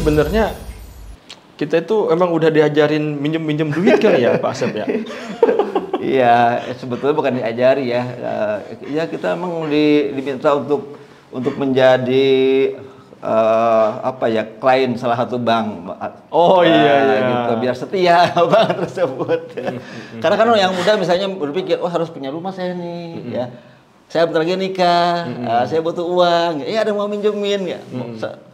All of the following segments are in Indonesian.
sebenarnya kita itu emang udah diajarin minjem duit kali ya Pak Asep ya? Iya, sebetulnya bukan diajari ya. Ya kita emang diminta untuk menjadi klien salah satu bank. Oh iya. Gitu, biar setia bank tersebut. Karena kan yang muda misalnya berpikir, oh harus punya rumah saya nih, ya. Saya bentar lagi nikah, saya butuh uang, ada yang mau minjemin ya.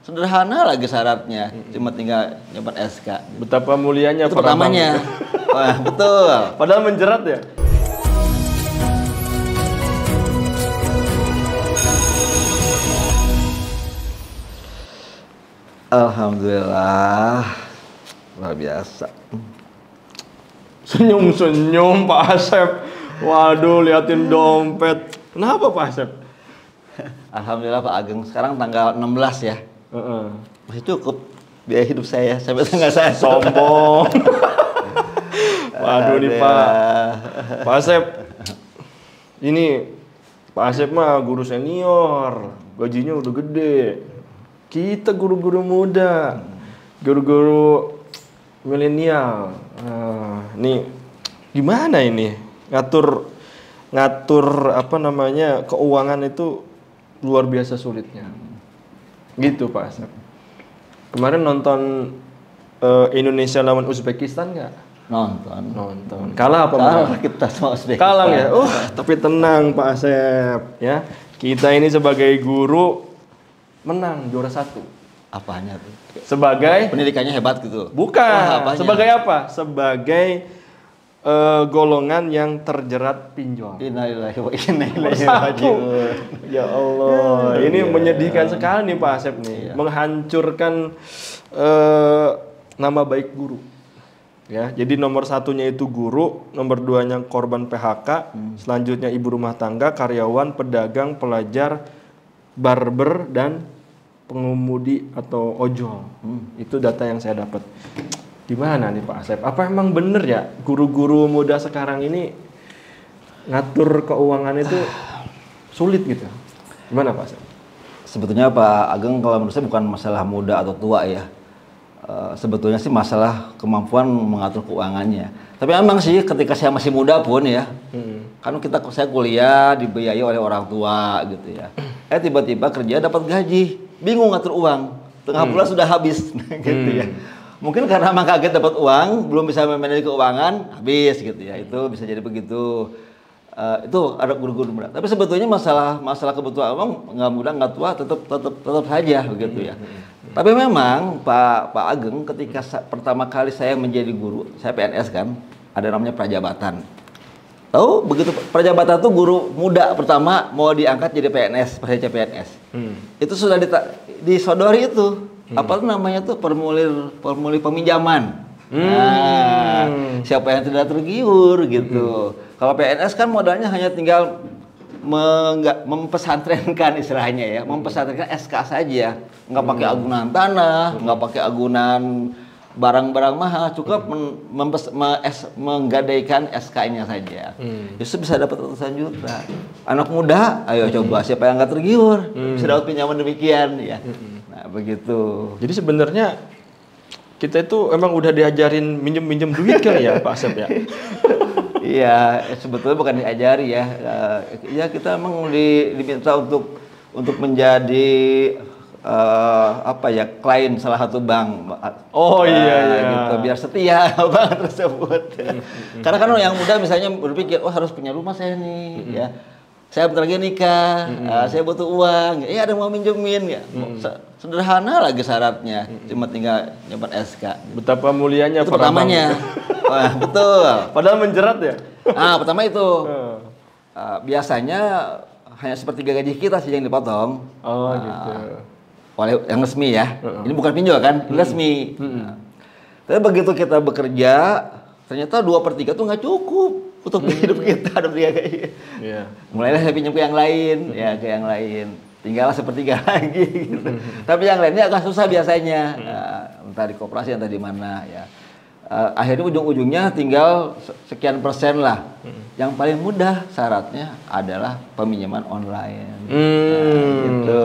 Sederhana lagi syaratnya, cuma tinggal nyimpan SK. Betapa mulianya itu pertamanya. Wah, betul. Padahal menjerat ya. Alhamdulillah, luar biasa. Senyum-senyum Pak Asep. Waduh, liatin dompet. Kenapa Pak Asep? Alhamdulillah Pak Ageng, sekarang tanggal 16 ya. Masih cukup biaya hidup saya sampai tanggal 1. Sombong. Waduh nih Pak Asep. Ini Pak Asep mah guru senior, gajinya udah gede. Kita guru-guru muda, guru-guru milenial. Nih gimana ini ngatur keuangan itu luar biasa sulitnya. Gitu Pak Asep. Kemarin nonton Indonesia lawan Uzbekistan nggak? Nonton. Kalah apa kalah kita sama Uzbekistan. Kalah ya. Tapi tenang Pak Asep ya. Kita ini sebagai guru menang juara 1. Apanya tuh? Sebagai pendidikannya hebat gitu. Bukan. Sebagai apa? Sebagai golongan yang terjerat pinjol. Innalillahi wa inna ilaihi raji'un. Ya Allah, ini menyedihkan sekali nih Pak Asep nih, menghancurkan nama baik guru. Ya, jadi nomor 1-nya itu guru, nomor 2-nya korban PHK, selanjutnya ibu rumah tangga, karyawan, pedagang, pelajar, barber dan pengemudi atau ojol. Itu data yang saya dapat. Gimana nih Pak Asep? Apa emang bener ya guru-guru muda sekarang ini ngatur keuangan itu sulit gitu? Gimana Pak Asep? Sebetulnya Pak Ageng, kalau menurut saya bukan masalah muda atau tua ya. Sebetulnya sih masalah kemampuan mengatur keuangannya. Tapi emang sih ketika saya masih muda pun ya, kan saya kuliah dibiayai oleh orang tua gitu ya. Tiba-tiba kerja dapat gaji, bingung ngatur uang, tengah bulan sudah habis gitu ya. Mungkin karena emang kaget dapat uang, belum bisa memanage keuangan, habis gitu ya. Itu bisa jadi begitu. Itu ada guru-guru muda. Tapi sebetulnya masalah kebutuhan uang nggak muda nggak tua tetap saja begitu ya. Tapi memang Pak Ageng, ketika pertama kali saya menjadi guru, saya PNS kan, ada namanya prajabatan. Tahu begitu prajabatan tuh guru muda pertama mau diangkat jadi PNS, peserta PNS. Itu sudah disodori itu. Apa tuh namanya tuh formulir peminjaman. Siapa yang tidak tergiur gitu. Kalau PNS kan modalnya hanya tinggal mempesantrenkan istilahnya ya, mempesantrenkan SK saja, nggak pakai agunan tanah, nggak pakai agunan barang-barang mahal, cukup menggadaikan SK-nya saja. Justru bisa dapat ratusan juta. Anak muda, ayo coba siapa yang nggak tergiur, bisa dapat pinjaman demikian ya. Nah begitu. Jadi sebenarnya kita itu emang udah diajarin minjem duit kali ya Pak Asep ya? Iya, sebetulnya bukan diajari ya. Ya kita emang diminta untuk menjadi klien salah satu bank. Oh iya. Gitu, biar setia bank tersebut. Karena kan yang muda misalnya berpikir, oh harus punya rumah saya nih, ya. Saya bentar lagi nikah, saya butuh uang, ada yang mau minjemin ya. Sederhana lagi syaratnya, cuma tinggal nyimpan SK. Betapa mulianya itu pertamanya. Wah, betul. Padahal menjerat ya. Pertama itu biasanya hanya sepertiga gaji kita sih yang dipotong. Oh gitu. Oleh yang resmi ya. Ini bukan pinjol kan, resmi. Tapi begitu kita bekerja, ternyata 2/3 tuh nggak cukup untuk hidup kita. Mulailah saya pinjam ke yang lain, ke yang lain. Tinggallah sepertiga lagi. Gitu. Tapi yang lainnya agak susah biasanya. Entah di koperasi, entah di mana ya. Akhirnya ujung-ujungnya tinggal sekian persen lah. Yang paling mudah syaratnya adalah peminjaman online. Gitu.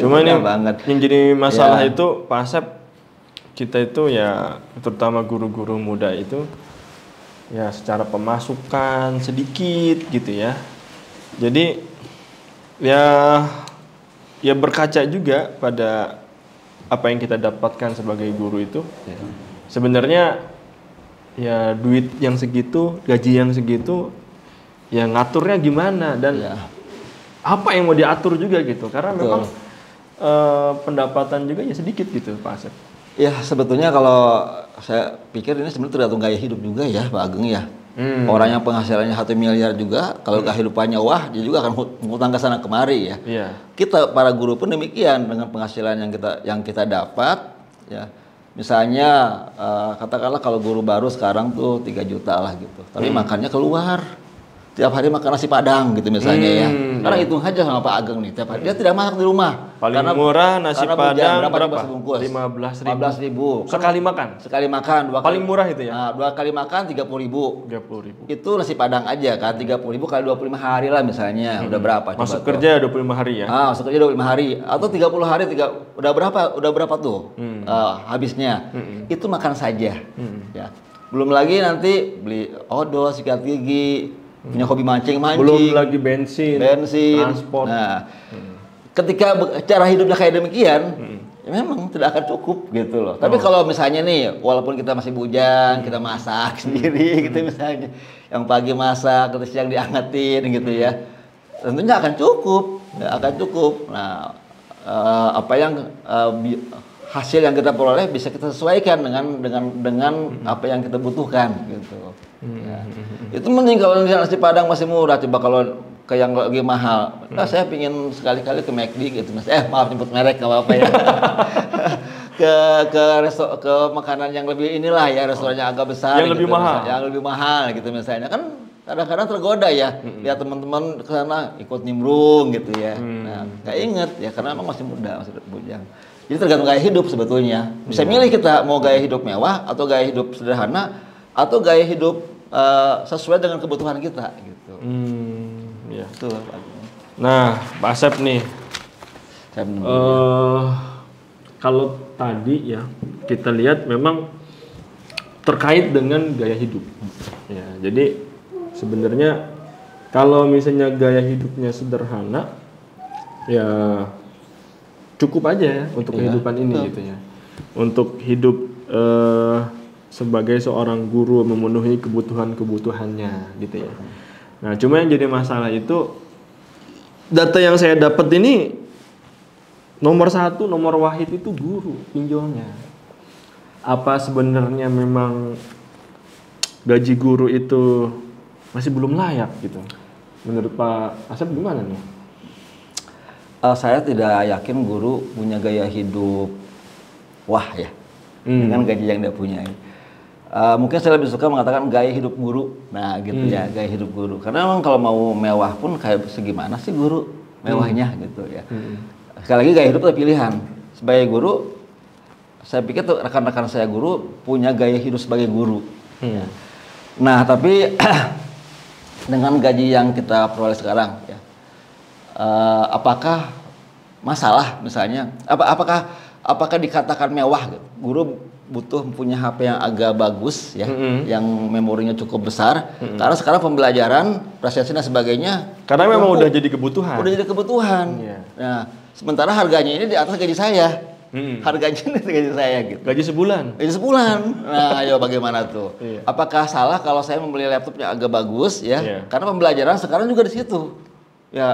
Cuma ini banget. Yang jadi masalah itu Pak Asep, kita itu ya, terutama guru-guru muda itu ya secara pemasukan sedikit gitu ya. Jadi ya berkaca juga pada apa yang kita dapatkan sebagai guru itu. Sebenarnya ya duit yang segitu, gaji yang segitu, ya ngaturnya gimana dan apa yang mau diatur juga gitu. Karena memang pendapatan juga ya sedikit gitu Pak Asep. Ya sebetulnya kalau saya pikir ini sebenarnya tergantung gaya hidup juga ya Pak Ageng ya. Orang yang penghasilannya 1 miliar juga, kalau kehidupannya wah, dia juga akan ngutang ke sana kemari ya. Kita para guru pun demikian dengan penghasilan yang kita dapat ya. Misalnya katakanlah kalau guru baru sekarang tuh 3 juta lah gitu. Tapi makannya keluar. Tiap hari makan nasi padang gitu misalnya ya. Karena hitung aja sama Pak Ageng nih, tiap hari dia tidak masak di rumah. Paling murah nasi padang berapa? Sebungkus? 15.000. Sekali makan? Sekali makan. Paling murah itu ya? Nah, 2 kali makan 30.000. 30.000. Itu nasi padang aja kan, 30.000 kali 25 hari lah misalnya. Udah berapa? Masuk kerja 25 hari ya? Masuk kerja 25 hari. Atau 30 hari, udah berapa tuh habisnya? Itu makan saja. Ya. Belum lagi nanti beli odol, sikat gigi, punya hobi mancing-mancing. Belum lagi bensin, transport. Nah, ketika cara hidupnya kayak demikian, ya memang tidak akan cukup gitu loh. Tapi kalau misalnya nih, walaupun kita masih bujang, kita masak sendiri gitu misalnya, yang pagi masak, terus siang diangetin gitu ya, tentunya akan cukup, akan cukup. Nah, apa yang hasil yang kita peroleh bisa kita sesuaikan dengan apa yang kita butuhkan gitu. Ya. Itu mending kalau nasi padang masih murah, coba kalau ke yang lagi mahal. Nah, saya pingin sekali-kali ke McD gitu Mas. Maaf nyebut merek enggak apa-apa ya. ke makanan yang lebih inilah ya, restorannya agak besar yang gitu, lebih mahal. Yang lebih mahal gitu misalnya. Kan kadang-kadang tergoda ya, lihat teman-teman ke sana ikut nimbrung gitu ya. Nah, enggak inget ya karena emang masih muda, masih bujang. Jadi tergantung gaya hidup sebetulnya. Bisa milih kita mau gaya hidup mewah atau gaya hidup sederhana atau gaya hidup sesuai dengan kebutuhan kita gitu. Ya. Betul, Pak. Nah, Pak Asep nih. Kalau tadi ya kita lihat memang terkait dengan gaya hidup. Ya, jadi sebenarnya kalau misalnya gaya hidupnya sederhana, ya cukup aja ya untuk kehidupan ini gitu ya. Untuk hidup sebagai seorang guru memenuhi kebutuhannya gitu ya. Nah, cuma yang jadi masalah itu data yang saya dapat ini nomor 1, nomor wahid itu guru pinjolnya. Apa sebenarnya memang gaji guru itu masih belum layak gitu? Menurut Pak Asep gimana nih? Saya tidak yakin guru punya gaya hidup wah ya dengan gaji yang dia punya. Mungkin saya lebih suka mengatakan gaya hidup guru. Nah gitu ya, gaya hidup guru. Karena memang kalau mau mewah pun kayak segimana sih guru mewahnya gitu ya. Sekali lagi gaya hidup itu pilihan. Sebagai guru, saya pikir tuh rekan-rekan saya guru punya gaya hidup sebagai guru. Ya. Nah tapi dengan gaji yang kita peroleh sekarang ya, apakah masalah misalnya? Apakah dikatakan mewah? Gitu? Guru butuh punya HP yang agak bagus ya, yang memorinya cukup besar. Karena sekarang pembelajaran, presentasi dan sebagainya. Karena memang udah jadi kebutuhan. Udah jadi kebutuhan. Nah, sementara harganya ini di atas gaji saya. Harganya ini gaji saya gitu. Gaji sebulan. Gaji sebulan. Nah, ayo bagaimana tuh? Apakah salah kalau saya membeli laptop yang agak bagus ya? Karena pembelajaran sekarang juga di situ. Ya,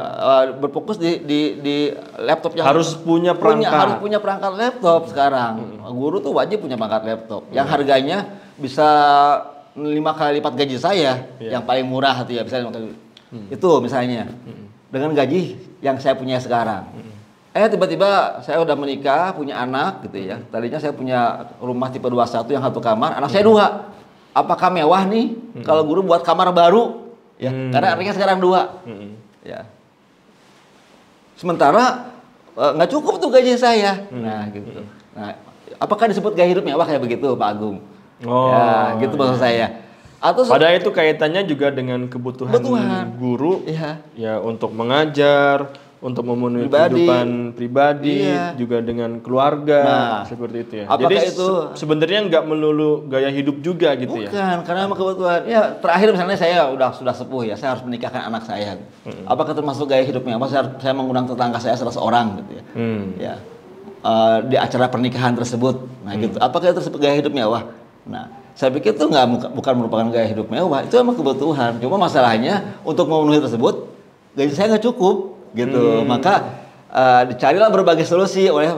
berfokus di laptop yang harus punya perangkat. Harus punya perangkat laptop sekarang. Guru tuh wajib punya perangkat laptop yang harganya bisa 5 kali lipat gaji saya, yang paling murah tuh ya, bisa 5 kali. Itu misalnya. Dengan gaji yang saya punya sekarang. Tiba-tiba saya udah menikah, punya anak gitu ya. Tadinya saya punya rumah tipe 21 yang 1 kamar, anak saya 2. Apakah mewah nih kalau guru buat kamar baru? Ya, karena artinya sekarang 2. Ya. Sementara nggak cukup tuh gaji saya. Nah, gitu. Nah, apakah disebut gaya hidup mewah kayak begitu, Pak Agung? Ya, gitu maksud saya. Atau padahal itu kaitannya juga dengan kebutuhan guru ya untuk mengajar, untuk memenuhi Pribadi. kehidupan pribadi, Iya. juga dengan keluarga, Nah, seperti itu ya. apakah Jadi itu- sebenarnya nggak melulu gaya hidup juga gitu ya. Bukan, karena emang kebutuhan. Ya, terakhir misalnya saya sudah sepuh ya, saya harus menikahkan anak saya. Apakah termasuk gaya hidupnya? Apa saya mengundang tetangga saya 100 orang gitu ya? Ya. Di acara pernikahan tersebut. Nah, gitu. Apakah itu gaya hidup mewah? Nah, saya pikir itu bukan merupakan gaya hidup mewah, itu emang kebutuhan. Cuma masalahnya untuk memenuhi tersebut gaji saya nggak cukup gitu. Maka dicarilah berbagai solusi oleh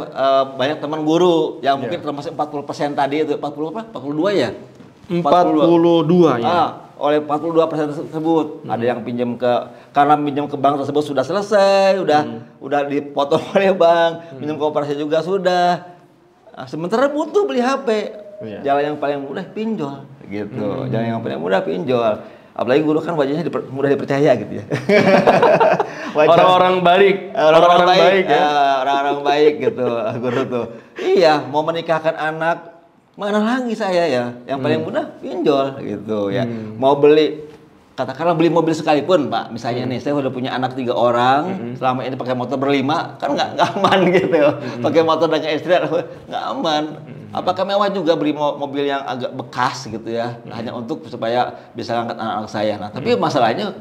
banyak teman guru yang mungkin termasuk 40% tadi itu 40 apa? 42 ya? 42 ya. Oleh 42% tersebut ada yang karena pinjam ke bank tersebut sudah selesai, udah dipotong oleh bank, pinjam ke koperasi juga sudah. Nah, sementara butuh beli HP, jalan yang paling mudah pinjol gitu. Jalan yang paling mudah pinjol. Apalagi guru kan wajahnya mudah dipercaya gitu ya. Orang-orang baik, orang-orang baik ya. Orang-orang baik gitu guru tuh. Iya, mau menikahkan anak mana lagi saya ya, yang paling mudah pinjol gitu ya. Mau katakanlah beli mobil sekalipun Pak, misalnya nih saya udah punya anak 3 orang, selama ini pakai motor berlima, kan nggak aman gitu. Pakai motor dengan istri nggak aman. Apakah mewah juga beli mobil yang agak bekas gitu ya, hanya untuk supaya bisa ngangkat anak-anak saya. Nah, tapi masalahnya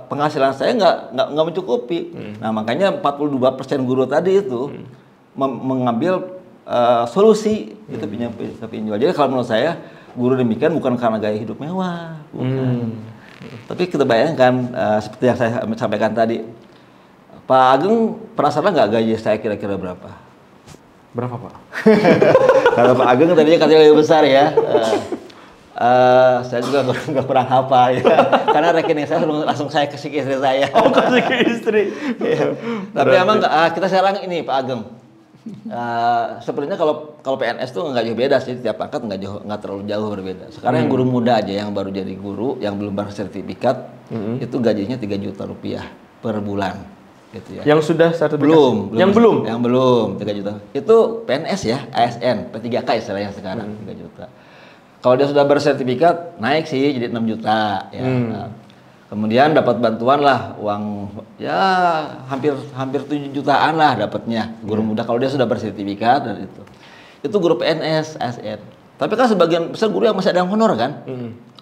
penghasilan saya nggak mencukupi. Nah, makanya 42% guru tadi itu mengambil solusi itu pinjol. Jadi kalau menurut saya guru demikian bukan karena gaya hidup mewah, bukan. Tapi kita bayangkan seperti yang saya sampaikan tadi, Pak Ageng penasaran nggak gaji saya kira-kira berapa? Berapa Pak? Kalau Pak Ageng tadinya katanya lebih besar ya. Saya juga nggak kurang hafal ya. Karena rekening saya langsung saya kasih ke istri saya. Oh, kasih ke istri. Ya. Tapi emang kita sekarang ini Pak Ageng. Sebenarnya kalau PNS tuh nggak jauh beda sih, tiap pangkat nggak terlalu jauh berbeda. Sekarang yang guru muda aja yang baru jadi guru, yang belum bersertifikat, itu gajinya 3 juta rupiah per bulan, gitu ya. Yang sudah sertifikasi? Yang belum 3 juta. Itu PNS ya, ASN, P3K istilahnya sekarang 3 juta. Kalau dia sudah bersertifikat naik sih jadi 6 juta ya. Nah, kemudian dapat bantuan lah uang ya hampir 7 jutaan lah dapatnya guru muda kalau dia sudah bersertifikat dan itu. Itu guru PNS, ASN. Tapi kan sebagian besar guru yang masih ada yang honor kan?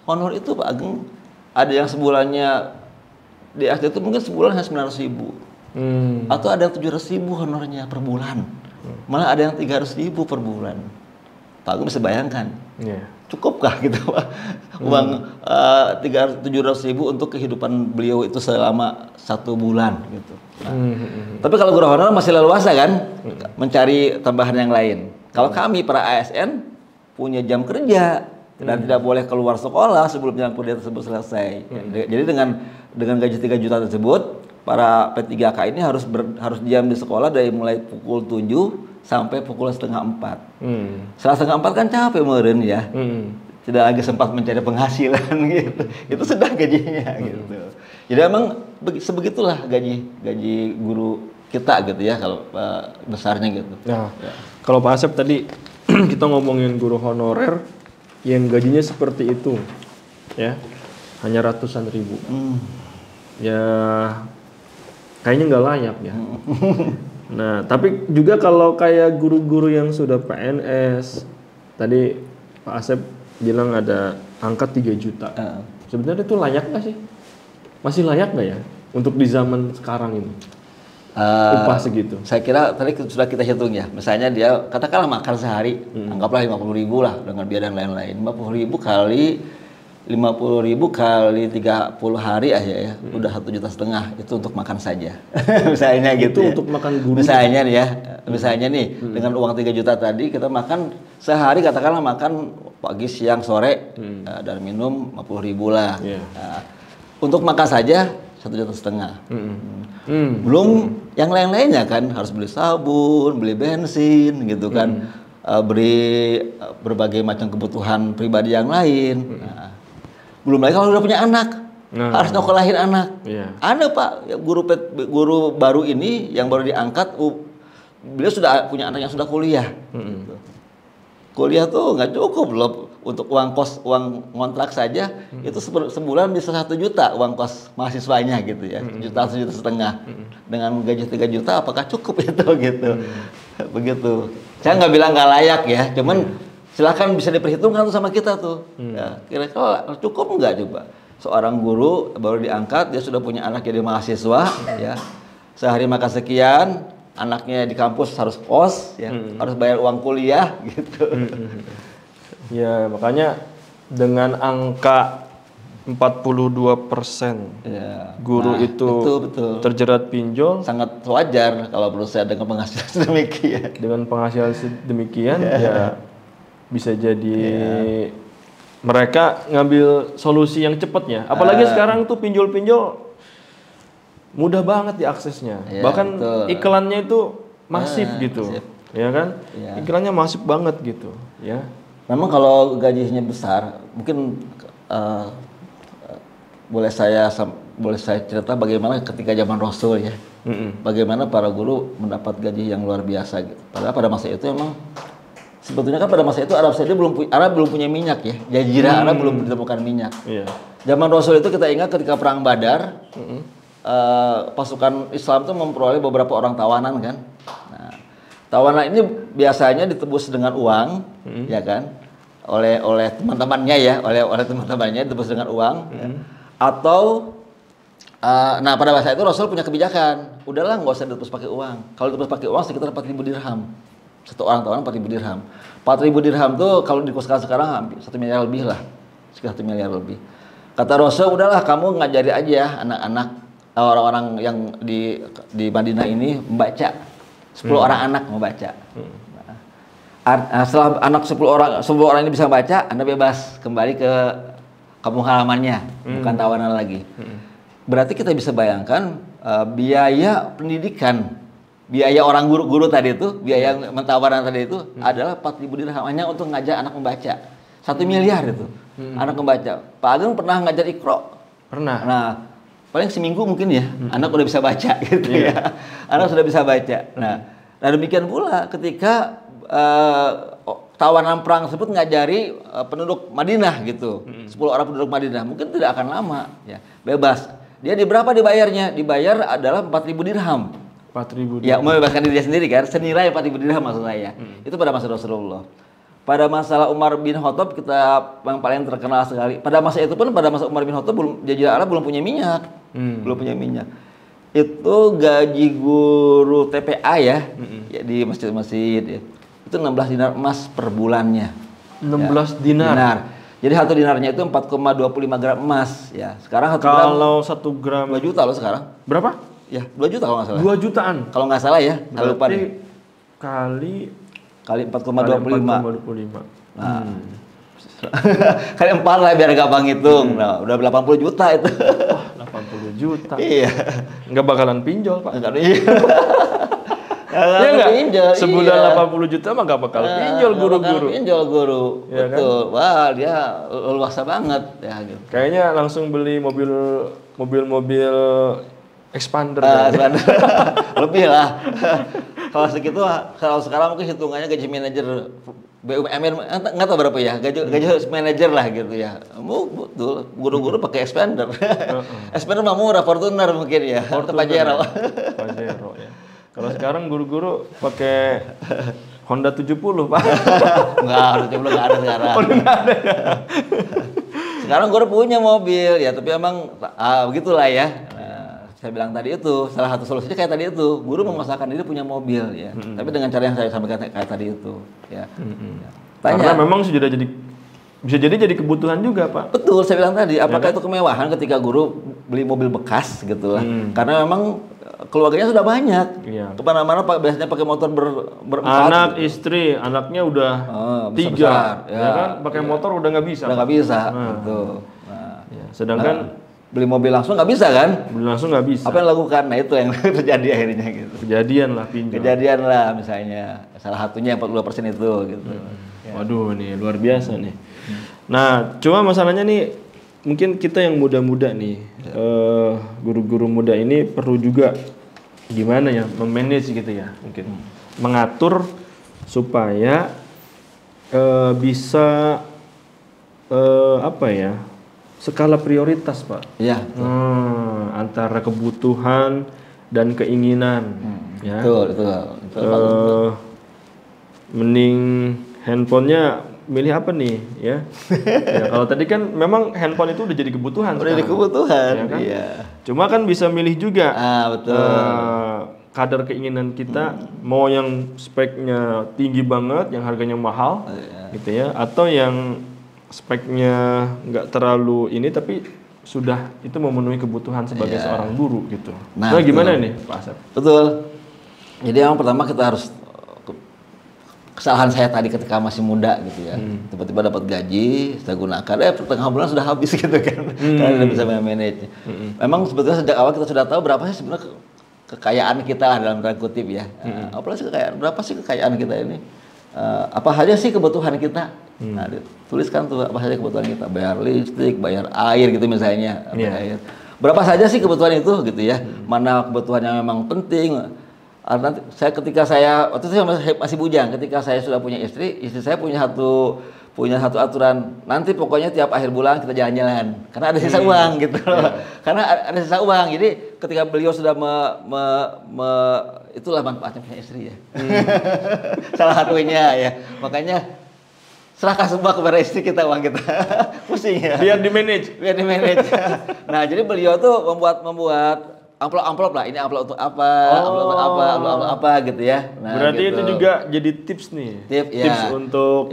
Honor itu Pak Ageng ada yang sebulannya di ASN itu mungkin sebulan hanya 900.000. Atau ada yang 700.000 honornya per bulan. Malah ada yang 300.000 per bulan. Pak Ageng bisa bayangkan. Cukupkah gitu Pak? Uang 700.000 untuk kehidupan beliau itu selama 1 bulan gitu. Nah, tapi kalau guru honorer masih leluasa kan mencari tambahan yang lain. Kalau kami para ASN punya jam kerja dan tidak boleh keluar sekolah sebelum jam kuliah tersebut selesai. Jadi dengan gaji 3 juta tersebut, para P3K ini harus diam di sekolah dari mulai pukul 7 sampai pukul 3:30. Setelah 3:30 kan capek meren ya. Tidak lagi sempat mencari penghasilan gitu. Itu sudah gajinya gitu. Jadi emang sebegitulah gaji guru kita gitu ya kalau besarnya gitu. Nah, kalau Pak Asep tadi kita ngomongin guru honorer yang gajinya seperti itu, ya hanya ratusan ribu, ya kayaknya nggak layak ya. Nah, tapi juga kalau kayak guru-guru yang sudah PNS, tadi Pak Asep bilang ada angka 3 juta. Sebenarnya itu layak nggak sih? Masih layak nggak ya untuk di zaman sekarang ini? Upah segitu. Saya kira tadi sudah kita hitung ya. Misalnya dia katakanlah makan sehari, anggaplah 50.000 lah dengan biaya dan lain-lain. 50.000 kali 30 hari aja ya, udah 1,5 juta itu untuk makan saja. Misalnya gitu. Itu ya. untuk makan guru. Misalnya nih ya, misalnya nih dengan uang 3 juta tadi kita makan sehari katakanlah makan pagi, siang, sore dan minum 50.000 lah. Nah, untuk makan saja 1,5 juta. Belum yang lain-lainnya kan harus beli sabun, beli bensin gitu kan, beri berbagai macam kebutuhan pribadi yang lain. Nah, belum lagi kalau udah punya anak, harus nyokolahin anak. Ada Pak guru baru ini yang baru diangkat, beliau sudah punya anak yang sudah kuliah. Gitu. Kuliah tuh nggak cukup loh untuk uang kos, uang ngontrak saja itu sebulan bisa 1 juta uang kos mahasiswanya gitu ya, 1,5 juta. dengan gaji 3 juta apakah cukup itu gitu. Begitu. Saya nggak bilang nggak layak ya, cuman silahkan bisa diperhitungkan tuh sama kita tuh. Ya, kira-kira cukup nggak coba? Seorang guru baru diangkat, dia sudah punya anak jadi mahasiswa, ya. Sehari makan sekian, anaknya di kampus harus kos, ya, harus bayar uang kuliah, gitu. Ya, makanya dengan angka 42% Ya. guru Nah, itu betul. terjerat pinjol, Sangat wajar kalau menurut saya dengan penghasilan sedemikian. dengan penghasilan sedemikian ya bisa jadi mereka ngambil solusi yang cepat ya. Apalagi sekarang tuh pinjol-pinjol mudah banget diaksesnya. Ya, Bahkan betul. iklannya itu masif gitu. masif. Ya kan? Ya. Iklannya masif banget gitu, ya. Memang kalau gajinya besar, mungkin boleh saya cerita bagaimana ketika zaman Rasul ya. Bagaimana para guru mendapat gaji yang luar biasa gitu. Padahal pada masa itu emang sebetulnya kan pada masa itu Arab belum punya minyak ya. Jazirah Arab belum ditemukan minyak. Iya. Zaman Rasul itu kita ingat ketika perang Badar, pasukan Islam itu memperoleh beberapa orang tawanan kan. Nah, tawanan ini biasanya ditebus dengan uang, ya kan, oleh teman-temannya ya, oleh teman-temannya ditebus dengan uang, ya. Atau nah pada masa itu Rasul punya kebijakan, udahlah nggak usah ditebus pakai uang. Kalau ditebus pakai uang sekitar 4.000 dirham. Satu orang tawanan 4.000 dirham. 4.000 dirham tuh kalau dikurskan sekarang hampir 1 miliar lebih lah, sekitar 1 miliar lebih. Kata Rasul, udahlah kamu ngajari aja anak-anak orang-orang yang di Madinah ini membaca. 10 orang anak membaca. Nah, setelah anak 10 orang ini bisa baca, Anda bebas kembali ke kampung halamannya, bukan tawanan lagi. Berarti kita bisa bayangkan biaya pendidikan, biaya orang guru tadi itu, biaya mentawaran tadi itu adalah 4.000 dirham hanya untuk ngajar anak membaca. 1 miliar itu anak membaca. Pak Ageng pernah ngajar Iqra? Pernah. Nah, paling seminggu mungkin ya, anak udah bisa baca gitu ya. Anak sudah bisa baca. Nah demikian pula ketika tawanan perang tersebut ngajari penduduk Madinah gitu, 10 orang penduduk Madinah, mungkin tidak akan lama ya, bebas. Dia di berapa dibayarnya? Dibayar adalah 4.000 dirham. 4.000 Ya, membebaskan diri dia sendiri kan, senilai 4.000 dirham maksud saya. Itu pada masa Rasulullah. Pada masalah Umar bin Khattab kita yang paling terkenal sekali. Pada masa itu pun pada masa Umar bin Khattab Jazirah Arab belum punya minyak. Belum punya minyak. Itu gaji guru TPA ya, ya di masjid-masjid ya. Itu 16 dinar emas per bulannya. 16 dinar. Jadi 1 dinarnya itu 4,25 gram emas ya. Sekarang 1 gram Kalau 1 gram 2 juta loh sekarang. berapa? Ya, 2 juta kalau nggak salah. 2 jutaan. Kalau nggak salah ya, kalau lupa Berarti deh. kali Kali 4,25. 4,25. Nah. Kali 4 lah biar gampang hitung. Nah, udah 80 juta itu. 80 juta. Iya. Nggak bakalan pinjol, Pak. Enggak iya. Iya nggak? Pinjol, Sebulan iya. 80 juta mah nggak bakal pinjol guru-guru. Pinjol guru. Iya kan? Betul. Wah, dia luasa banget ya gitu. Kayaknya langsung beli mobil expander. Kan? Sebenarnya lebih lah. Kalau segitu, kalau sekarang mungkin hitungannya gaji manajer BUMN nggak tahu berapa ya, gaji manajer lah gitu ya. Betul, guru-guru pakai expander. Expander mah murah, Fortuner mungkin ya. Pajero. Pajero ya. Kalau sekarang guru-guru pakai Honda 70, Pak. Enggak, Honda 70 nggak ada sekarang. Sekarang guru punya mobil ya, tapi emang begitulah ya. Saya bilang tadi itu, salah satu solusinya kayak tadi itu, guru memaksakan diri punya mobil ya. Tapi dengan cara yang saya sampaikan kayak tadi itu ya. Karena memang sudah bisa jadi kebutuhan juga, Pak. Betul, saya bilang tadi, apakah itu kemewahan ketika guru beli mobil bekas gitu lah. Karena memang keluarganya sudah banyak. Iya. Kemana-mana biasanya pakai motor berempat. Anak, istri, anaknya udah 3, ya kan? Pakai motor udah nggak bisa. Udah nggak bisa, betul. Nah, ya, sedangkan beli mobil langsung nggak bisa kan? Beli langsung nggak bisa. Apa yang dilakukan? Nah itu yang terjadi akhirnya gitu. Kejadian lah pinjol. Kejadian lah misalnya. Salah satunya 42% itu gitu. Waduh nih luar biasa nih. Nah cuma masalahnya nih mungkin kita yang muda-muda nih, guru-guru muda ini perlu juga gimana ya memanage gitu ya mungkin. Mengatur supaya bisa apa ya skala prioritas, Pak. Iya. Antara kebutuhan dan keinginan. Ya. Betul. Mending handphonenya milih apa nih ya? Ya kalau tadi kan memang handphone itu udah jadi kebutuhan. Udah jadi kebutuhan, ya kan? iya. Cuma kan bisa milih juga. Betul. Kadar keinginan kita mau yang speknya tinggi banget, yang harganya mahal, gitu ya, atau yang speknya nggak terlalu ini tapi sudah itu memenuhi kebutuhan sebagai seorang guru gitu. Nah gimana nih Pak Asep? Betul. Jadi yang pertama kita harus kesalahan saya tadi ketika masih muda gitu ya, tiba-tiba dapat gaji, saya gunakan, pertengahan bulan sudah habis gitu kan, karena tidak bisa manage. Memang sebetulnya sejak awal kita sudah tahu berapa sih sebenarnya kekayaan kita lah dalam tanda kutip ya. Apalagi kekayaan, berapa sih kekayaan kita ini? Apa saja sih kebutuhan kita? Nah, tuliskan tuh apa saja kebutuhan kita, bayar listrik, bayar air gitu misalnya, air. Berapa saja sih kebutuhan itu gitu ya? Mana kebutuhan yang memang penting? Nanti ketika saya waktu itu saya masih bujang, ketika saya sudah punya istri saya punya satu aturan, nanti pokoknya tiap akhir bulan kita jalan-jalan karena ada sisa uang gitu loh. Karena ada sisa uang, jadi ketika beliau sudah itulah manfaatnya punya istri ya. Salah satunya ya, makanya serahkan semua kepada istri kita, uang kita. Pusing ya, biar di manage. Nah jadi beliau tuh membuat amplop lah, ini amplop untuk apa, amplop apa gitu ya. Nah, berarti gitu. Itu juga jadi tips nih. Tips untuk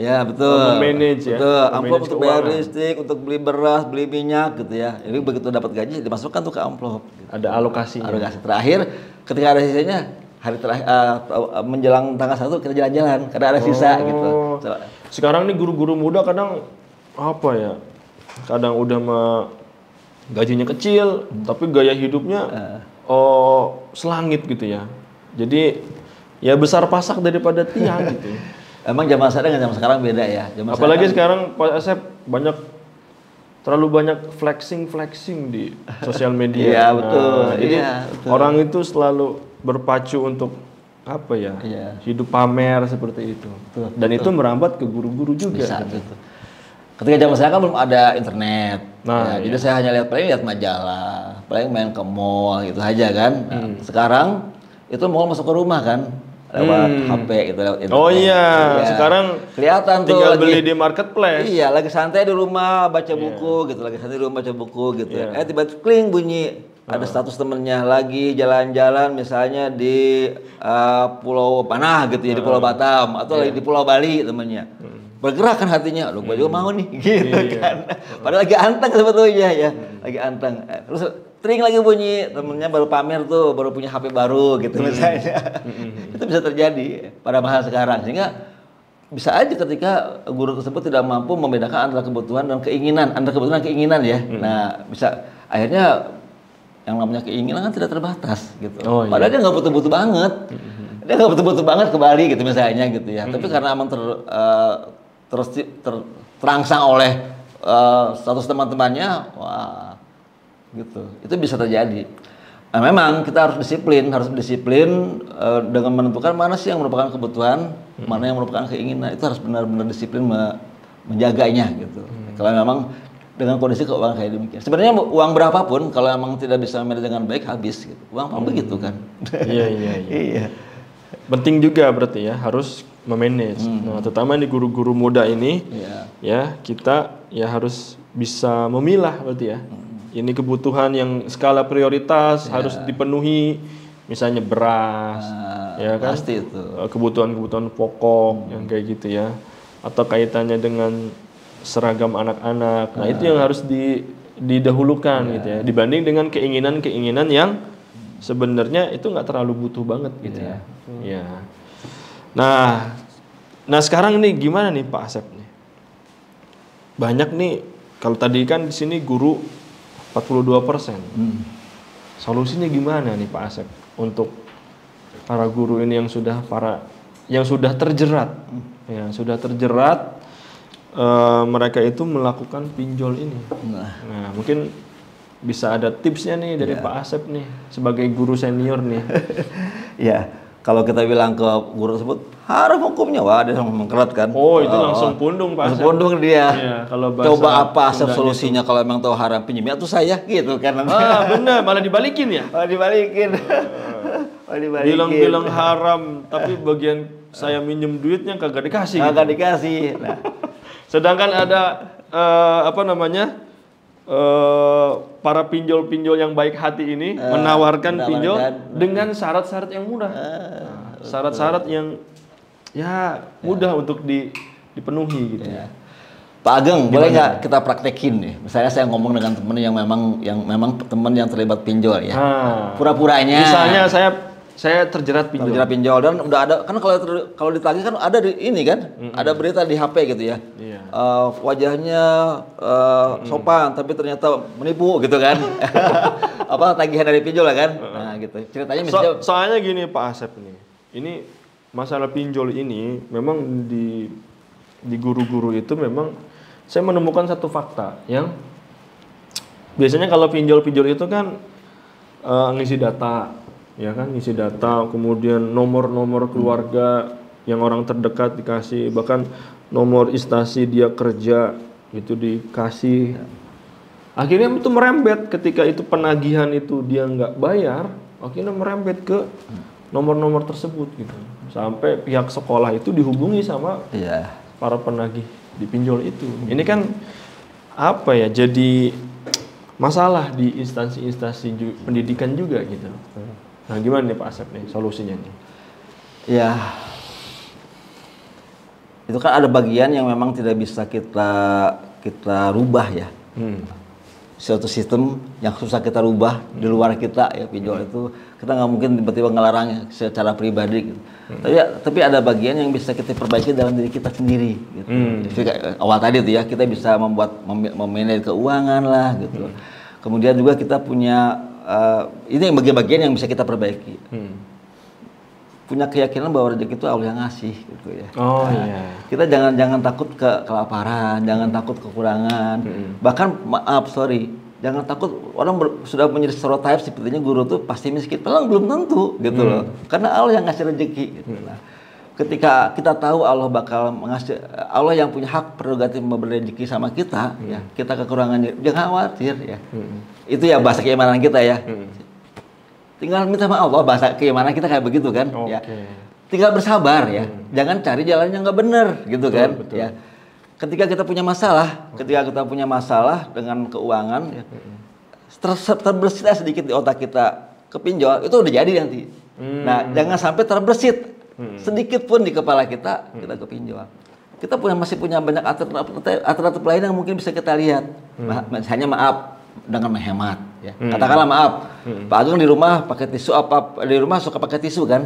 manage ya. Betul. Amplop untuk bayar listrik, untuk beli beras, beli minyak gitu ya. Jadi begitu dapat gaji dimasukkan tuh ke amplop. Gitu. Ada alokasinya. Alokasi terakhir ketika ada sisanya hari terakhir menjelang tanggal 1 kita jalan-jalan karena ada sisa gitu. Sekarang nih guru-guru muda kadang apa ya? Kadang udah gajinya kecil, tapi gaya hidupnya selangit gitu ya. Jadi ya besar pasak daripada tiang gitu. Emang zaman sekarang dengan zaman sekarang beda ya. Apalagi sekarang Pak Asep terlalu banyak flexing di sosial media. Iya betul. Jadi orang itu selalu berpacu untuk apa ya? Hidup pamer seperti itu. Dan itu merambat ke guru-guru juga. Bisa, gitu. Ketika zaman saya kan belum ada internet, jadi saya hanya lihat majalah, paling main ke mall gitu aja kan. Sekarang itu mall masuk ke rumah kan, lewat HP gitu, lewat internet. Oh iya, sekarang kelihatan tuh tinggal beli di marketplace. Iya, lagi santai di rumah baca buku gitu, tiba-tiba kling bunyi, ada status temennya lagi jalan-jalan misalnya di Pulau Panah gitu ya, di Pulau Batam atau lagi di Pulau Bali temennya. Bergerak kan hatinya, loh gue juga mau nih gitu kan. Padahal lagi anteng sebetulnya ya, lagi anteng. Terus tring lagi bunyi, temennya baru pamer tuh, baru punya HP baru gitu misalnya. Itu bisa terjadi pada masa sekarang, sehingga bisa aja ketika guru tersebut tidak mampu membedakan antara kebutuhan dan keinginan, ya. Nah bisa akhirnya yang namanya keinginan kan tidak terbatas gitu. Padahal dia nggak butuh-butuh banget, dia nggak butuh-butuh banget ke Bali gitu misalnya gitu ya. Tapi karena emang terangsang oleh status teman-temannya, wah gitu, itu bisa terjadi. Nah, memang kita harus disiplin dengan menentukan mana sih yang merupakan kebutuhan, mana yang merupakan keinginan. Itu harus benar-benar disiplin menjaganya gitu. Kalau memang dengan kondisi keuangan kayak demikian, sebenarnya uang berapapun kalau memang tidak bisa manage dengan baik habis gitu. Uang begitu kan. Iya. Penting juga berarti ya harus memanage. Nah, terutama di guru-guru muda ini, ya kita ya harus bisa memilah berarti ya. Ini kebutuhan yang skala prioritas harus dipenuhi, misalnya beras, ya kan? Pasti itu. Kebutuhan-kebutuhan pokok yang kayak gitu ya. Atau kaitannya dengan seragam anak-anak. Nah, itu yang harus didahulukan gitu ya. Dibanding dengan keinginan-keinginan yang sebenarnya itu nggak terlalu butuh banget gitu ya. Ya. Nah sekarang nih gimana nih Pak Asep nih? Banyak nih, kalau tadi kan di sini guru 42%. Solusinya gimana nih Pak Asep untuk para guru ini yang sudah terjerat, mereka itu melakukan pinjol ini. Nah mungkin bisa ada tipsnya nih dari Pak Asep nih sebagai guru senior nih. Ya, kalau kita bilang ke guru tersebut, haram hukumnya. Wah, dia mengkerat kan. Oh, itu langsung pundung Pak. Langsung pundung dia. Iya, kalau bahasa Coba apa Asep Sundanya solusinya kalau emang tahu haram pinjam atau saya gitu kan. benar, malah dibalikin ya. Oh, dibalikin. Oh, dibalikin. Bilang-bilang haram, tapi bagian saya minjem duitnya kagak dikasih. Kagak dikasih. Nah. Sedangkan ada para pinjol-pinjol yang baik hati ini menawarkan pinjol dengan syarat-syarat yang mudah. Syarat-syarat yang ya mudah untuk dipenuhi gitu. Ya. Pak Ageng, boleh nggak kita praktekin nih? Misalnya saya ngomong dengan teman yang memang teman yang terlibat pinjol ya. Pura-puranya. Misalnya saya terjerat pinjol. Terjerat pinjol dan udah ada kan kalau ditagih kan ada di ini kan, ada berita di HP gitu ya. Iya. Wajahnya sopan tapi ternyata menipu gitu kan. Apa tagihan dari pinjol kan? Nah gitu. Ceritanya misalnya soalnya gini Pak Asep nih. Ini masalah pinjol ini memang di guru-guru itu memang saya menemukan satu fakta yang biasanya kalau pinjol-pinjol itu kan ngisi data, ya kan, ngisi data, kemudian nomor-nomor keluarga yang orang terdekat dikasih, bahkan nomor instansi dia kerja itu dikasih. Akhirnya itu merembet ketika itu penagihan itu dia nggak bayar, akhirnya merembet ke nomor-nomor tersebut gitu. Sampai pihak sekolah itu dihubungi sama para penagih di pinjol itu. Ini kan apa ya? Jadi masalah di instansi-instansi pendidikan juga gitu. Nah, gimana nih Pak Asep nih solusinya nih? Ya, itu kan ada bagian yang memang tidak bisa kita rubah ya. Suatu sistem yang susah kita rubah di luar kita ya, pinjol itu kita nggak mungkin tiba-tiba ngelarangnya secara pribadi gitu. Tapi ada bagian yang bisa kita perbaiki dalam diri kita sendiri gitu. Jadi, awal tadi tuh ya kita bisa memanage keuangan lah gitu. Kemudian juga kita punya ini yang bagian-bagian yang bisa kita perbaiki. Punya keyakinan bahwa rezeki itu Allah yang ngasih gitu ya. Oh iya. Kita jangan takut kelaparan, jangan takut kekurangan. Bahkan jangan takut orang sudah menjadi stereotype sepertinya guru tuh pasti miskin. Padahal belum tentu gitu loh. Karena Allah yang ngasih rezeki gitu. Nah, ketika kita tahu Allah bakal mengasih, Allah yang punya hak prerogatif memberi rezeki sama kita, ya, kita kekurangannya jangan khawatir ya. Itu ya bahasa keimanan kita ya. Tinggal minta maaf Allah, bahasa keimanan kita kayak begitu kan. Ya. Tinggal bersabar ya. Jangan cari jalan yang nggak benar gitu kan. Betul. Ya. Ketika kita punya masalah dengan keuangan, ya, terbersit sedikit di otak kita ke pinjol, itu udah jadi nanti. Nah, jangan sampai terbersit sedikit pun di kepala kita ke pinjol. Kita masih punya banyak alternatif lain yang mungkin bisa kita lihat. Misalnya maaf dengan menghemat. Ya. Katakanlah maaf, Pak Ageng di rumah pakai tisu di rumah suka pakai tisu kan?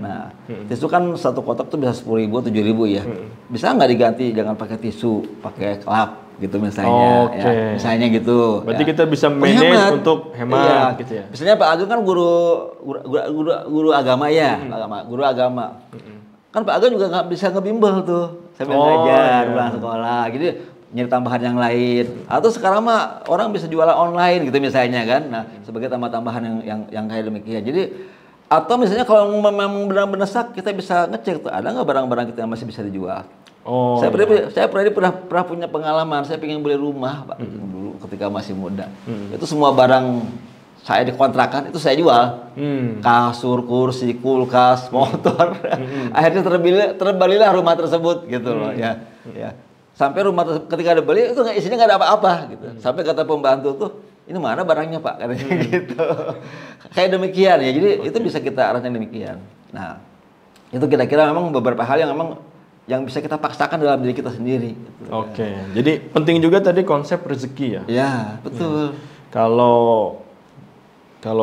Nah, tisu kan satu kotak tuh bisa 10.000, 7.000 ya. Bisa nggak diganti jangan pakai tisu, pakai kelap gitu misalnya. Ya. Misalnya gitu. Berarti ya. kita bisa manage untuk hemat gitu ya. Misalnya Pak Ageng kan guru agama ya, guru agama. Kan Pak Ageng juga nggak bisa ngebimbel tuh sambil ngajar, pulang sekolah. Jadi nyari tambahan yang lain, atau sekarang mah orang bisa jualan online gitu misalnya kan. Nah, sebagai tambah-tambahan yang kayak demikian. Jadi atau misalnya kalau memang benar-benar sak, kita bisa ngecek tuh ada nggak barang-barang kita yang masih bisa dijual. Saya pernah punya pengalaman, saya pengen beli rumah Pak dulu ketika masih muda. Itu semua barang saya dikontrakan itu saya jual. Kasur, kursi, kulkas, motor. Akhirnya terbelilah rumah tersebut gitu loh ya. Sampai rumah ketika ada beli itu isinya nggak ada apa-apa gitu. Sampai kata pembantu tuh, ini mana barangnya Pak, katanya gitu. Kayak demikian ya. Jadi itu bisa kita arahkan demikian. Nah, itu kira-kira memang beberapa hal yang memang yang bisa kita paksakan dalam diri kita sendiri. Gitu. Jadi penting juga tadi konsep rezeki ya. Ya, betul. Kalau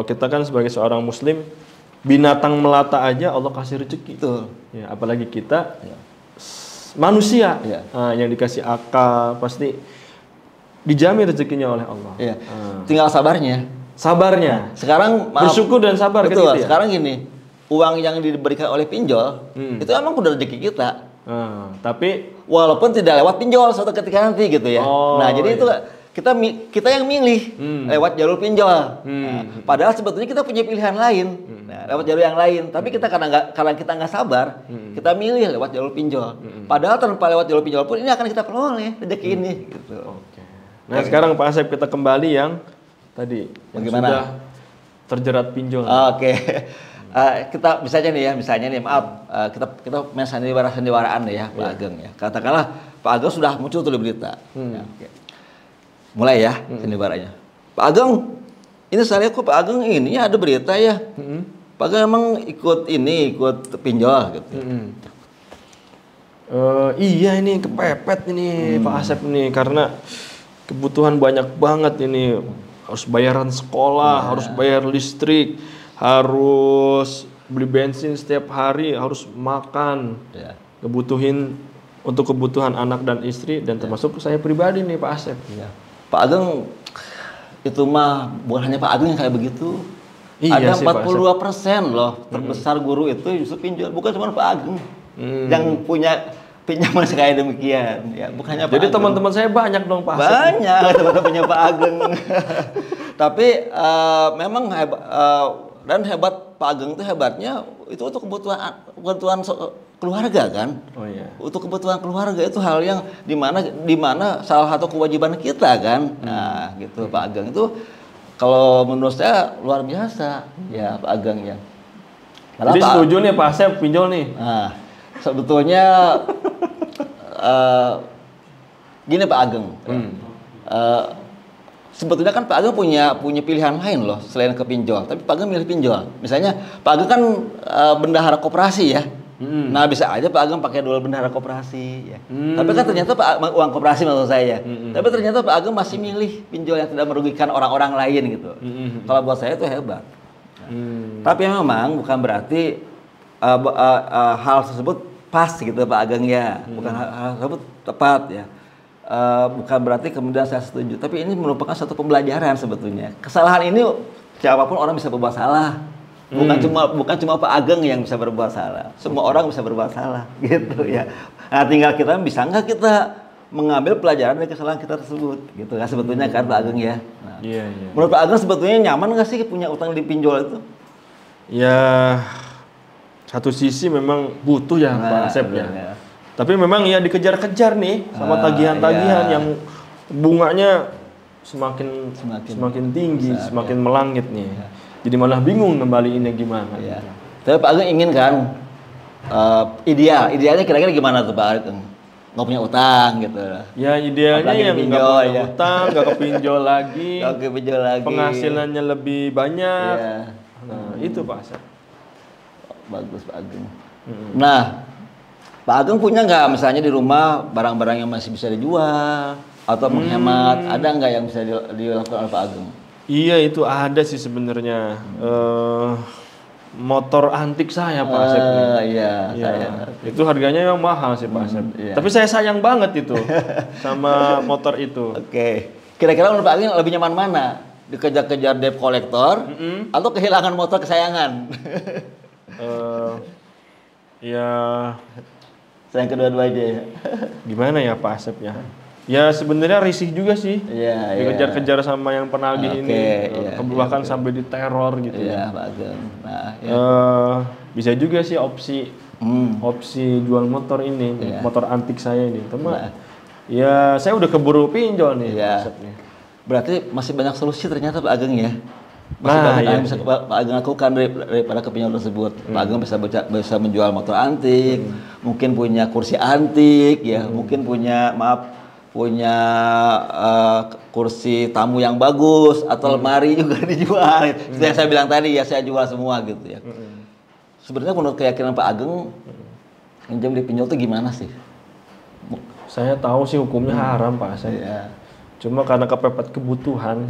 kita kan sebagai seorang muslim, binatang melata aja Allah kasih rezeki. Betul. Ya, apalagi kita manusia yang dikasih akal pasti dijamin rezekinya oleh Allah. Iya. Tinggal sabarnya. Sekarang bersyukur dan sabar. Betul. Kan gitu ya? Sekarang gini, uang yang diberikan oleh pinjol itu emang udah rezeki kita. Tapi walaupun tidak lewat pinjol suatu ketika nanti gitu ya. Jadi itu kita yang milih lewat jalur pinjol. Nah, padahal sebetulnya kita punya pilihan lain, lewat jalur yang lain. Tapi kita karena kita nggak sabar, kita milih lewat jalur pinjol. Padahal tanpa lewat jalur pinjol pun ini akan kita peroleh rezeki ini. Gitu. Nah sekarang Pak Asep kita kembali yang tadi yang sudah terjerat pinjol. Oke. Kita misalnya nih maaf, kita main sandiwaraan deh ya Pak Ageng ya. Katakanlah Pak Ageng sudah muncul tuh di berita. Ya, mulai ya sandiwaranya. Pak Ageng, ini saya lihat kok Pak Ageng ini ada berita ya. Pak Ageng emang ikut pinjol gitu. Iya ini kepepet ini Pak Asep nih karena kebutuhan banyak banget ini, harus bayaran sekolah, harus bayar listrik, harus beli bensin setiap hari, harus makan, untuk kebutuhan anak dan istri dan termasuk saya pribadi nih Pak Asep. Pak Ageng itu mah bukan hanya Pak Ageng yang kayak begitu. Iya ada 42% loh terbesar guru itu justru pinjol, bukan cuma Pak Ageng yang punya pinjaman kayak demikian. Ya, bukannya Pak Jadi Ageng. teman-teman saya banyak dong Pak Asep. Banyak teman-teman punya Pak Ageng. Tapi memang hebat Pak Ageng itu hebatnya itu untuk kebutuhan keluarga kan. Oh iya. Untuk kebutuhan keluarga itu hal yang dimana salah satu kewajiban kita kan. Nah, gitu Pak Ageng itu kalau menurut saya luar biasa ya Pak Ageng ya. Jadi setuju nih Pak Asep pinjol nih. Nah, sebetulnya gini Pak Ageng. Sebetulnya kan Pak Ageng punya pilihan lain loh selain ke pinjol. Tapi Pak Ageng milih pinjol. Misalnya Pak Ageng kan bendahara koperasi ya. Nah bisa aja Pak Ageng pakai dua bendahara koperasi ya. Tapi kan ternyata uang koperasi maksud saya. Tapi ternyata Pak Ageng masih milih pinjol yang tidak merugikan orang-orang lain gitu. Kalau buat saya itu hebat. Tapi memang bukan berarti hal tersebut pas gitu Pak Ageng ya. Bukan hal tersebut tepat ya. Bukan berarti kemudian saya setuju. Tapi ini merupakan satu pembelajaran sebetulnya. Kesalahan ini siapapun orang bisa berbuat salah. Bukan cuma Pak Ageng yang bisa berbuat salah. Semua orang bisa berbuat salah, gitu ya. Nah, tinggal kita bisa nggak kita mengambil pelajaran dari kesalahan kita tersebut, gitu kan sebetulnya kan Pak Ageng ya. Nah, menurut Pak Ageng sebetulnya nyaman nggak sih punya utang di pinjol itu? Ya, satu sisi memang butuh ya Pak Asep ya. Tapi memang ya dikejar-kejar nih sama tagihan-tagihan yang bunganya semakin tinggi, semakin melangit nih. Jadi malah bingung ngembaliinnya gimana. Gitu. Tapi Pak Ageng ingin kan idealnya kira-kira gimana tuh Pak Ageng? Nggak punya utang gitu. Ya idealnya yang nggak punya utang, nggak kepinjol lagi, penghasilannya lebih banyak. Nah itu Pak Asep. Bagus Pak Ageng. Nah Pak Ageng punya nggak misalnya di rumah barang-barang yang masih bisa dijual atau menghemat, ada nggak yang bisa dilakukan oleh Pak Ageng? Iya itu ada sih sebenarnya. Motor antik saya Pak Asep. Itu harganya memang mahal sih Pak Asep. Tapi saya sayang banget itu sama motor itu. Oke. Kira-kira menurut Pak Ageng lebih nyaman mana? Dikejar-kejar debt collector atau kehilangan motor kesayangan? Ya sayang kedua-duanya. Gimana ya Pak Asep ya? Ya sebenarnya risih juga sih. Dikejar-kejar sama yang penagih ini. Bahkan sampai diteror gitu. Iya, Pak Ageng. Nah, bisa juga sih opsi jual motor ini, motor antik saya ini. Ya saya udah keburu pinjol nih. Berarti masih banyak solusi ternyata Pak Ageng ya. Masih banyak yang bisa Pak Ageng lakukan daripada kepinjol tersebut. Pak Ageng bisa menjual motor antik, mungkin punya kursi antik ya, mungkin punya kursi tamu yang bagus atau lemari juga dijual. Seperti yang saya bilang tadi ya, saya jual semua gitu ya. Sebenarnya menurut keyakinan Pak Ageng, pinjam di pinjol itu gimana sih? Saya tahu sih hukumnya haram Pak Asep. Cuma karena kepepet kebutuhan,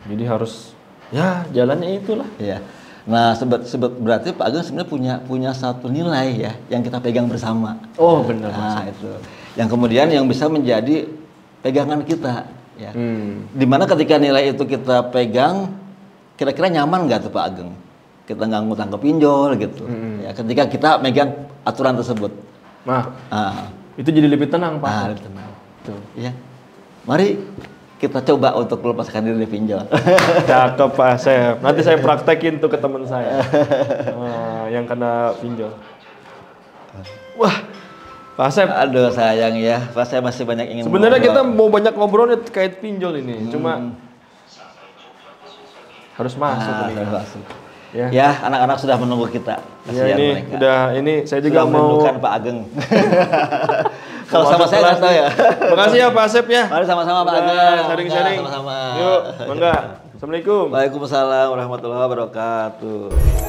jadi harus jalannya itulah. Nah, berarti Pak Ageng sebenarnya punya satu nilai ya yang kita pegang bersama. Oh benar. Nah itu, yang kemudian yang bisa menjadi pegangan kita. Ya. Dimana ketika nilai itu kita pegang, kira-kira nyaman nggak tuh Pak Ageng? Kita nggak ngutang ke pinjol gitu. Ya, ketika kita megang aturan tersebut. Itu jadi lebih tenang Pak. Lebih tenang. Tuh, ya. Mari kita coba untuk melepaskan diri dari pinjol. Cakep Pak Asep. Nanti saya praktekin tuh ke teman saya yang kena pinjol. Wah, Pak Asep. Aduh sayang ya, Pak saya masih banyak ingin. Sebenarnya kita mau banyak ngobrol terkait pinjol ini, cuma harus masuk nih. Harus masuk. Ya. Ya, anak-anak sudah menunggu kita. Ya, ini mereka. udah ini saya juga sudah mau merindukan Pak Ageng. Kalau sama saya nggak tahu ya. Makasih ya Pak Asep ya. Mari sama-sama Pak Ageng. Sharing-sharing. Sama-sama. Yuk, bangga. Assalamualaikum. Waalaikumsalam warahmatullahi wabarakatuh.